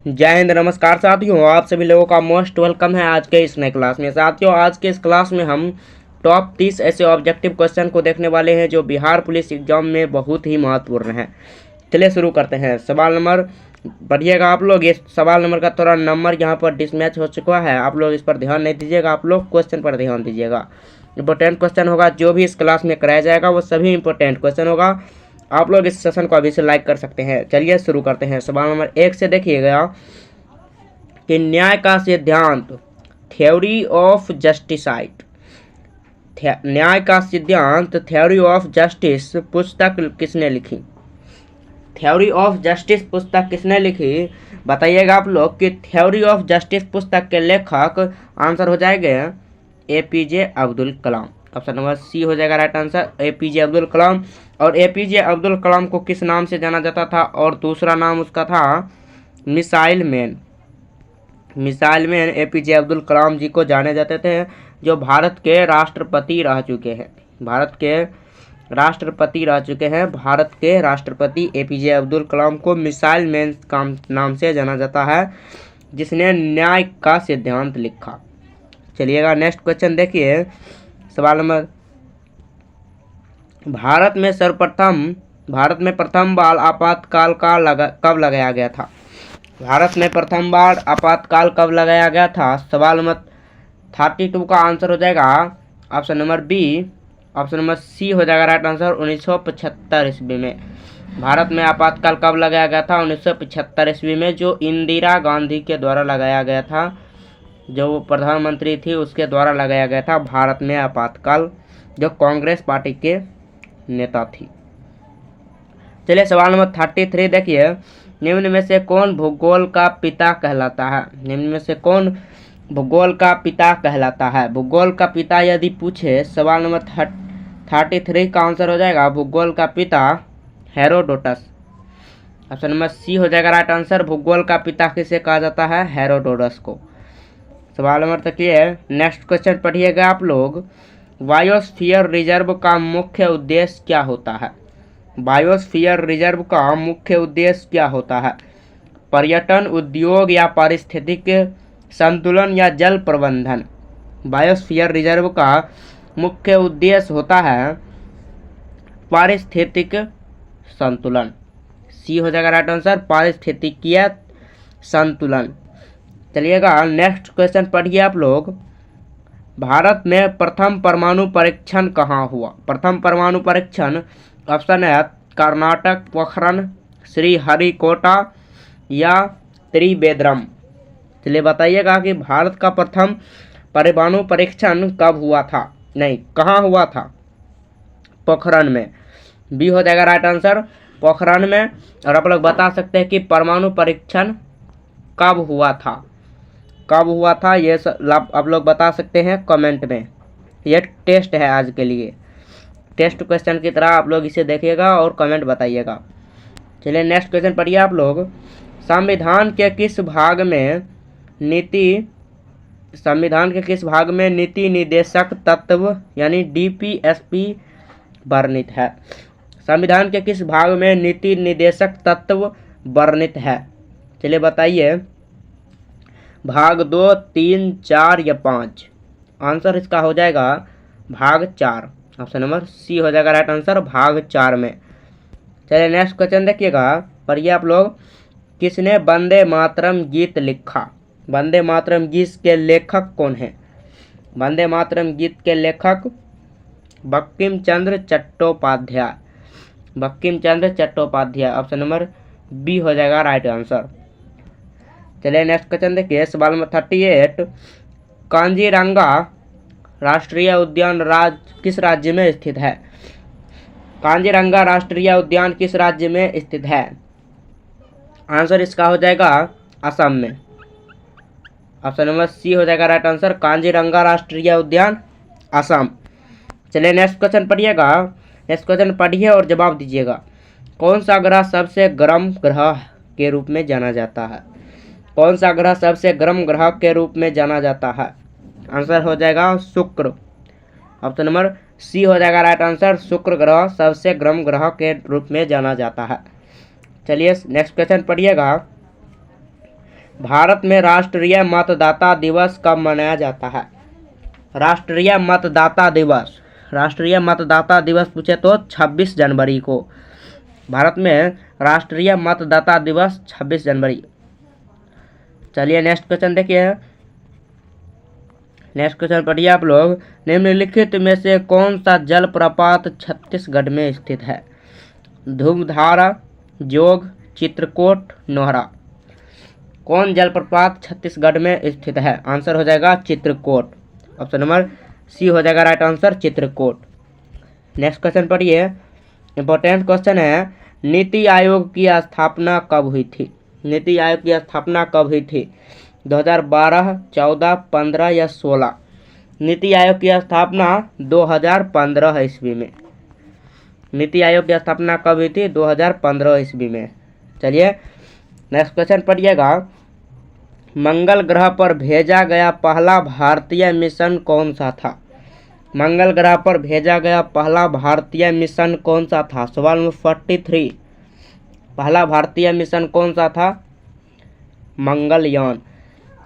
जय हिंद। नमस्कार साथियों, आप सभी लोगों का मोस्ट वेलकम है आज के इस नए क्लास में। साथियों, आज के इस क्लास में हम टॉप 30 ऐसे ऑब्जेक्टिव क्वेश्चन को देखने वाले हैं जो बिहार पुलिस एग्जाम में बहुत ही महत्वपूर्ण हैं। चलिए शुरू करते हैं। सवाल नंबर पढ़िएगा आप लोग। ये सवाल नंबर का थोड़ा नंबर यहाँ पर डिसमैच हो चुका है, आप लोग इस पर ध्यान नहीं दीजिएगा, आप लोग क्वेश्चन पर ध्यान दीजिएगा। इंपॉर्टेंट क्वेश्चन होगा, जो भी इस क्लास में कराया जाएगा वो सभी इंपॉर्टेंट क्वेश्चन होगा। आप लोग इस सेशन को अभी से लाइक कर सकते हैं। चलिए शुरू करते हैं। सवाल नंबर 1 से देखिएगा कि न्याय का सिद्धांत, थ्योरी ऑफ जस्टिसाइट, न्याय का सिद्धांत थ्योरी ऑफ जस्टिस पुस्तक किसने लिखी? थ्योरी ऑफ जस्टिस पुस्तक किसने लिखी बताइएगा आप लोग। कि थ्योरी ऑफ जस्टिस पुस्तक के लेखक आंसर हो जाएगा एपीजे अब्दुल कलाम। ऑप्शन नंबर सी हो जाएगा राइट आंसर, एपीजे अब्दुल कलाम। और एपीजे अब्दुल कलाम को किस नाम से जाना जाता था? और दूसरा नाम उसका था missile man. Missile man APJ Abdul Kalam ji को जाने जाते थे, जो भारत के राष्ट्रपति रह चुके हैं। भारत के राष्ट्रपति रह चुके हैं। भारत के राष्ट्रपति एपीजे अब्दुल कलाम को मिसाइल मैन का नाम से जाना जाता है, जिसने न्याय का सिद्धांत लिखा। चलिएगा नेक्स्ट क्वेश्चन देखिए। सवाल नंबर, भारत में प्रथम बार आपातकाल कब लगाया गया था? भारत में प्रथम बार आपातकाल कब लगाया गया था? सवाल नंबर 32 का आंसर हो जाएगा option number B. Option number C हो जाएगा राइट आंसर, 1975 ईस्वी में। भारत में आपातकाल कब लगाया गया था? 1975 ईस्वी में, जो इंदिरा गांधी के द्वारा लगाया गया था। जो प्रधानमंत्री थी उसके द्वारा लगाया गया था भारत में आपातकाल, जो कांग्रेस पार्टी के नेता थी। चलिए सवाल नंबर 33 देखिए। निम्न में से कौन भूगोल का पिता कहलाता है? निम्न में से कौन भूगोल का पिता कहलाता है? भूगोल का पिता यदि पूछे, सवाल नंबर 33 का आंसर हो जाएगा भूगोल का पिता हेरोडोटस। ऑप्शन नंबर सी हो जाएगा राइट आंसर। भूगोल का पिता किसे कहा जाता है? हेरोडोटस को। सवाल नंबर तक ये है। नेक्स्ट क्वेश्चन पढ़िएगा आप लोग। बायोस्फीयर रिजर्व का मुख्य उद्देश्य क्या होता है? बायोस्फीयर रिजर्व का मुख्य उद्देश्य क्या होता है? पर्यटन, उद्योग या पारिस्थितिक संतुलन या जल प्रबंधन? बायोस्फीयर रिजर्व का मुख्य उद्देश्य होता है पारिस्थितिक संतुलन। सी हो जाएगा राइट आंसर, पारिस्थितिकीय संतुलन। चलिएगा नेक्स्ट क्वेश्चन पढ़िए आप लोग। भारत में प्रथम परमाणु परीक्षण कहाँ हुआ? प्रथम परमाणु परीक्षण ऑप्शन है कर्नाटक, पोखरण, श्रीहरिकोटा या त्रिवेंद्रम। चलिए बताइएगा कि भारत का प्रथम परमाणु परीक्षण कब हुआ था? नहीं, कहाँ हुआ था? पोखरण में। बी हो जाएगा राइट आंसर, पोखरण में। और आप लोग बता सकते हैं कि परमाणु परीक्षण कब हुआ था? कब हुआ था ये आप लोग बता सकते हैं कमेंट में। ये टेस्ट है आज के लिए, टेस्ट क्वेश्चन की तरह आप लोग इसे देखिएगा और कमेंट बताइएगा। चलिए नेक्स्ट क्वेश्चन पढ़िए आप लोग। संविधान के किस भाग में नीति निर्देशक तत्व यानी डीपीएसपी वर्णित है? संविधान के किस भाग में नीति निर्देशक तत्व वर्णित है? चलिए बताइए। भाग 2, 3, 4 या 5? आंसर इसका हो जाएगा भाग 4। ऑप्शन नंबर सी हो जाएगा राइट आंसर, भाग 4 में। चलिए नेक्स्ट क्वेश्चन देखिएगा, पढ़िए आप लोग। किसने वंदे मातरम गीत लिखा? वंदे मातरम गीत के लेखक कौन है? वंदे मातरम गीत के लेखक Bankim Chandra Chattopadhyay. Bankim Chandra Chattopadhyay. Option number B हो जाएगा राइट आंसर। चलिए नेक्स्ट क्वेश्चन देखिए। सवाल नंबर 38। कांजीरंगा राष्ट्रीय उद्यान किस राज्य में स्थित है? कांजीरंगा राष्ट्रीय उद्यान किस राज्य में स्थित है? आंसर इसका हो जाएगा असम में। ऑप्शन नंबर सी हो जाएगा राइट आंसर, कांजीरंगा राष्ट्रीय उद्यान असम। चलिए नेक्स्ट क्वेश्चन पढ़िएगा। नेक्स्ट क्वेश्चन पढ़िए और जवाब दीजिएगा। कौन सा ग्रह सबसे गर्म ग्रह के रूप में जाना जाता है? कौन सा ग्रह सबसे गर्म ग्रह के रूप में जाना जाता है? आंसर हो जाएगा शुक्र। ऑप्शन नंबर सी हो जाएगा राइट आंसर, शुक्र ग्रह सबसे गर्म ग्रह के रूप में जाना जाता है। चलिए नेक्स्ट क्वेश्चन पढ़िएगा। भारत में राष्ट्रीय मतदाता दिवस कब मनाया जाता है? राष्ट्रीय मतदाता दिवस, राष्ट्रीय मतदाता दिवस पूछे तो 26 जनवरी को। भारत में राष्ट्रीय मतदाता दिवस 26 जनवरी। चलिए नेक्स्ट क्वेश्चन देखिए। नेक्स्ट क्वेश्चन पढ़िए आप लोग। निम्नलिखित में से कौन सा जलप्रपात छत्तीसगढ़ में स्थित है? धूमधारा, जोग, चित्रकूट, नोहरा। कौन जलप्रपात छत्तीसगढ़ में स्थित है? आंसर हो जाएगा चित्रकूट। ऑप्शन नंबर सी हो जाएगा right answer, Chitrakoot. Next question पढ़िए, इंपॉर्टेंट क्वेश्चन है। नीति आयोग की स्थापना कब हुई थी? नीति आयोग की स्थापना कब हुई थी? 2012, 14, 15 या 16? नीति आयोग की स्थापना 2015 ईस्वी में। नीति आयोग की स्थापना कब हुई थी? 2015 ईस्वी में। चलिए नेक्स्ट क्वेश्चन पढ़िएगा। मंगल ग्रह पर भेजा गया पहला भारतीय मिशन कौन सा था? मंगल ग्रह पर भेजा गया पहला भारतीय मिशन कौन सा था? सवाल नंबर 43। पहला भारतीय मिशन कौन सा था? मंगलयान।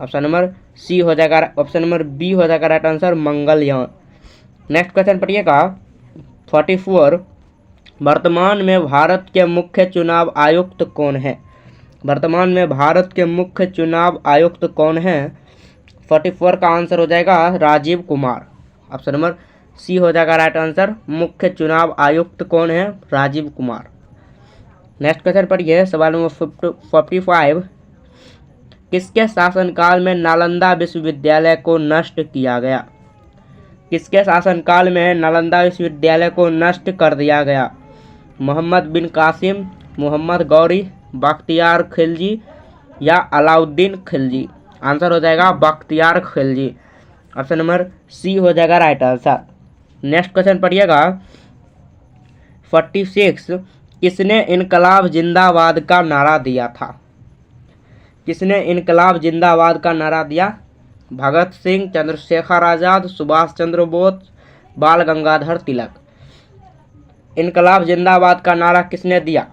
ऑप्शन नंबर सी हो जाएगा, ऑप्शन नंबर बी हो जाएगा right answer, Mangalyaan. Next question पढ़िएगा 44। वर्तमान में भारत के मुख्य चुनाव आयुक्त कौन है? वर्तमान में भारत के मुख्य चुनाव आयुक्त कौन है? 44 का आंसर हो जाएगा Rajeev Kumar. Option number C हो जाएगा राइट आंसर, मुख्य चुनाव आयुक्त कौन है? राजीव कुमार। नेक्स्ट क्वेश्चन पढ़िए सवाल नंबर 45। किसके शासनकाल में नालंदा विश्वविद्यालय को नष्ट किया गया? किसके शासनकाल में नालंदा विश्वविद्यालय को नष्ट कर दिया गया? मोहम्मद बिन कासिम, मोहम्मद गौरी, बख्तियार खिलजी या अलाउद्दीन खिलजी? आंसर हो जाएगा Bakhtiyar Khilji. Option number C हो जाएगा राइट आंसर। नेक्स्ट क्वेश्चन पढ़िएगा 46। किसने इनकलाब जिंदाबाद का नारा दिया था? किसने इनकलाब जिंदाबाद का नारा दिया? भगत सिंह, चंद्रशेखर आजाद, सुभाष चंद्र बोस, बाल गंगाधर तिलक। इनकलाब जिंदाबाद का नारा किसने दिया?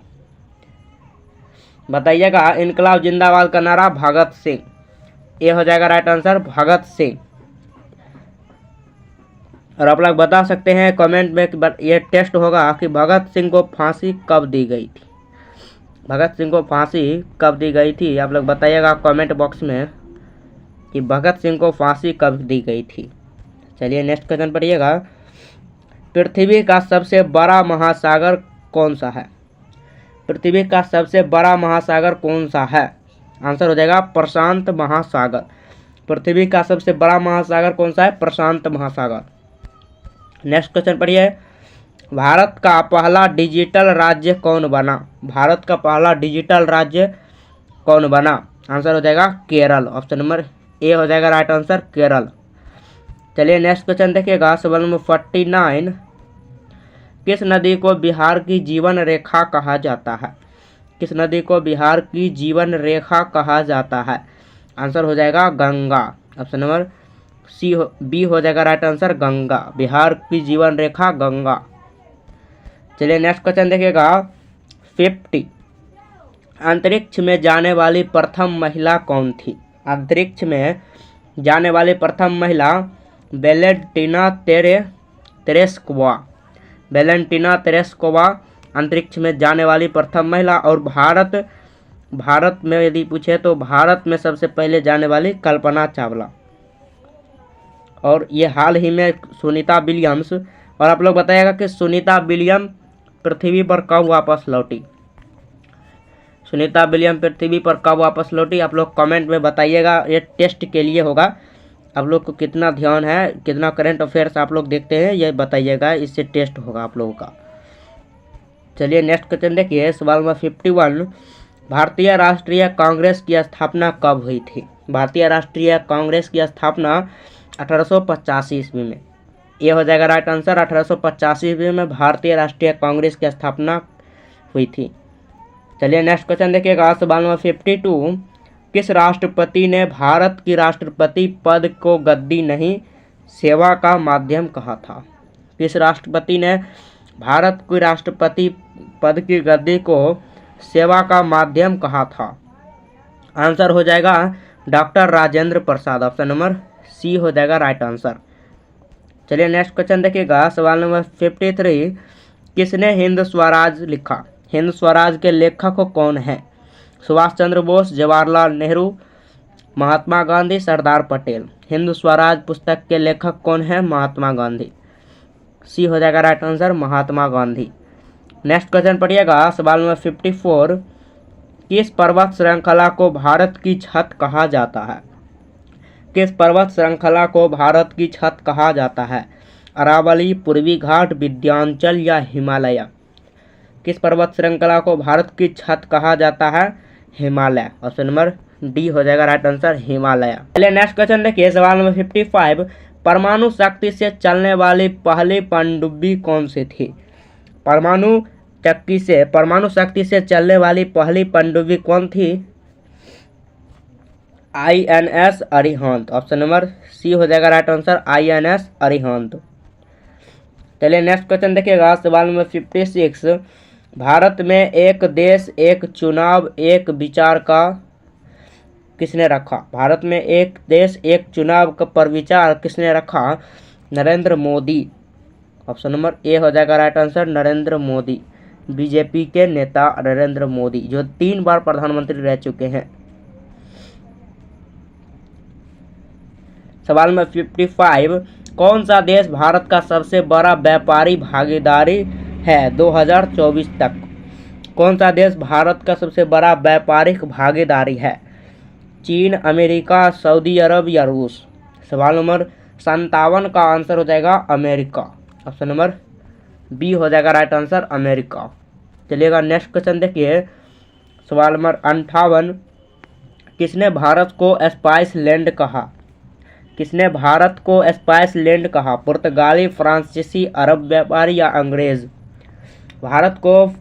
बताइएगा। इनकलाब जिंदाबाद का नारा भगत सिंह। ये हो जाएगा राइट आंसर, भगत सिंह। और आप लोग बता सकते हैं कमेंट में कि ये टेस्ट होगा कि भगत सिंह को फांसी कब दी गई थी? भगत सिंह को फांसी कब दी गई थी? आप लोग बताइएगा कमेंट बॉक्स में कि भगत सिंह को फांसी कब दी गई थी। चलिए नेक्स्ट क्वेश्चन पढ़िएगा। पृथ्वी का सबसे बड़ा महासागर कौन सा है? पृथ्वी का सबसे बड़ा महासागर कौन सा है? आंसर हो जाएगा प्रशांत महासागर। पृथ्वी का सबसे बड़ा महासागर कौन सा है? प्रशांत महासागर। नेक्स्ट क्वेश्चन पढ़िए। भारत का पहला डिजिटल राज्य कौन बना? भारत का पहला डिजिटल राज्य कौन बना? आंसर हो जाएगा केरल। ऑप्शन नंबर ए हो जाएगा राइट आंसर, केरल। चलिए नेक्स्ट क्वेश्चन देखिएगा सवाल नंबर 49। किस नदी को बिहार की जीवन रेखा कहा जाता है? किस नदी को बिहार की जीवन रेखा कहा जाता है? आंसर हो जाएगा गंगा। ऑप्शन नंबर बी हो जाएगा राइट आंसर, गंगा। बिहार की जीवन रेखा गंगा। चलिए नेक्स्ट क्वेश्चन देखिएगा 50। अंतरिक्ष में जाने वाली प्रथम महिला कौन थी? अंतरिक्ष में जाने वाली प्रथम महिला वेलेंटिना तेरेस्कोवा। वेलेंटिना तेरेस्कोवा अंतरिक्ष में जाने वाली प्रथम महिला। और भारत में यदि पूछे तो भारत में सबसे पहले जाने वाली कल्पना चावला। और ये हाल ही में सुनीता विलियम्स। और आप लोग बताइएगा कि सुनीता विलियम पृथ्वी पर कब वापस लौटी? सुनीता विलियम पृथ्वी पर कब वापस लौटी? आप लोग कमेंट में बताइएगा। ये टेस्ट के लिए होगा, आप लोग को कितना ध्यान है, कितना करंट अफेयर्स आप लोग देखते हैं, ये बताइएगा। इससे टेस्ट होगा आप लोगों का। चलिए नेक्स्ट क्वेश्चन देखिए सवाल नंबर 51। भारतीय राष्ट्रीय कांग्रेस की स्थापना कब हुई थी? भारतीय राष्ट्रीय कांग्रेस की स्थापना 1885 ईस्वी में। ये हो जाएगा राइट आंसर, 1885 ईस्वी में भारतीय राष्ट्रीय कांग्रेस की स्थापना हुई थी। चलिए नेक्स्ट क्वेश्चन देखिएगा सवाल नंबर 52। किस राष्ट्रपति ने भारत की राष्ट्रपति पद को गद्दी नहीं सेवा का माध्यम कहा था? किस राष्ट्रपति ने भारत की राष्ट्रपति पद की गद्दी को सेवा का माध्यम कहा था? आंसर हो जाएगा doctor Rajendra Prasad, option number C हो जाएगा राइट आंसर। चलिए नेक्स्ट क्वेश्चन देखिएगा, सवाल नंबर 53, किसने हिंद स्वराज लिखा? हिंद स्वराज के लेखक कौन हैं? सुभाष चंद्र बोस, जवाहरलाल नेहरू, महात्मा गांधी, सरदार पटेल। हिंद स्वराज पुस्तक के लेखक कौन है? महात्मा गांधी, सी हो जाएगा right answer, Mahatma Gandhi. Next question पढ़िएगा, सवाल नंबर 54, किस पर्वत श्रृंखला को भारत की छत कहा जाता है? किस पर्वत श्रृंखला को भारत की छत कहा जाता है? अरावली, पूर्वी घाट, विंध्याचल या हिमालय? किस पर्वत श्रृंखला को भारत की छत कहा जाता है? हिमालय, ऑप्शन नंबर डी हो जाएगा राइट आंसर, हिमालय। चलिए नेक्स्ट क्वेश्चन देखिए, सवाल नंबर 55, परमाणु शक्ति से चलने वाली पहली पनडुब्बी कौन सी थी? परमाणु शक्ति से चलने वाली पहली पनडुब्बी कौन थी? INS Arihant, option number C हो जाएगा राइट आंसर, INS अरिहंत। चलिए नेक्स्ट क्वेश्चन देखिएगा, सवाल नंबर 56, भारत में एक देश एक चुनाव एक विचार का किसने रखा? भारत में एक देश एक चुनाव का पर विचार किसने रखा? Narendra Modi, option number A हो जाएगा right answer, Narendra Modi. BJP के नेता नरेंद्र मोदी, जो 3 बार प्रधानमंत्री रह चुके हैं। सवाल नंबर 55, कौन सा देश भारत का सबसे बड़ा व्यापारी भागीदारी है 2024 तक? कौन सा देश भारत का सबसे बड़ा व्यापारिक भागीदारी है? चीन, अमेरिका, सऊदी अरब या रूस? सवाल नंबर 57 का आंसर हो जाएगा अमेरिका, ऑप्शन नंबर बी हो जाएगा राइट आंसर, अमेरिका। चलिएगा नेक्स्ट क्वेश्चन देखिए, सवाल नंबर 58, किसने भारत को स्पाइस लैंड कहा? किसने भारत को स्पाइस लैंड कहा? पुर्तगाली, फ्रांसीसी, अरब व्यापारी या अंग्रेज? भारत को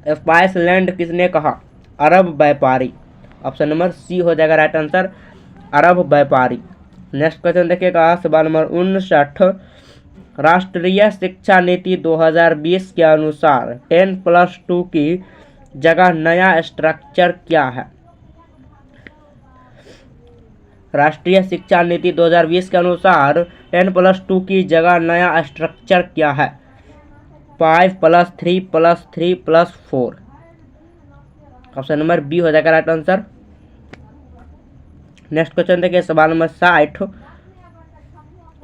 स्पाइस लैंड किसने कहा? अरब व्यापारी, ऑप्शन नंबर सी हो जाएगा राइट आंसर, अरब व्यापारी। नेक्स्ट क्वेश्चन देखिएगा, सवाल नंबर 59, राष्ट्रीय शिक्षा नीति 2020 के अनुसार 10+2 की जगह नया स्ट्रक्चर क्या है? राष्ट्रीय शिक्षा नीति 2020 के अनुसार 10+2 की जगह नया स्ट्रक्चर क्या है? 5+3+3+4, ऑप्शन नंबर बी हो जाएगा राइट आंसर। नेक्स्ट क्वेश्चन देखिए, सवाल नंबर 60,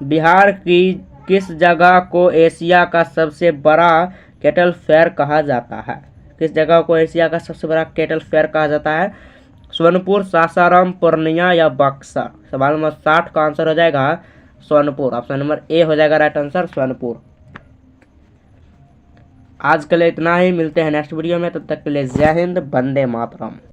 बिहार की किस जगह को एशिया का सबसे बड़ा कैटल फेयर कहा जाता है? किस जगह को एशिया का सबसे बड़ा कैटल फेयर कहा जाता है? सोनपुर, सासाराम, पूर्णिया या बक्सर? सवाल नंबर 60 का आंसर हो जाएगा सोनपुर, ऑप्शन नंबर ए हो जाएगा राइट आंसर, सोनपुर। आज के लिए इतना ही, मिलते हैं नेक्स्ट वीडियो में, तब तक के लिए जय हिंद, वंदे मातरम।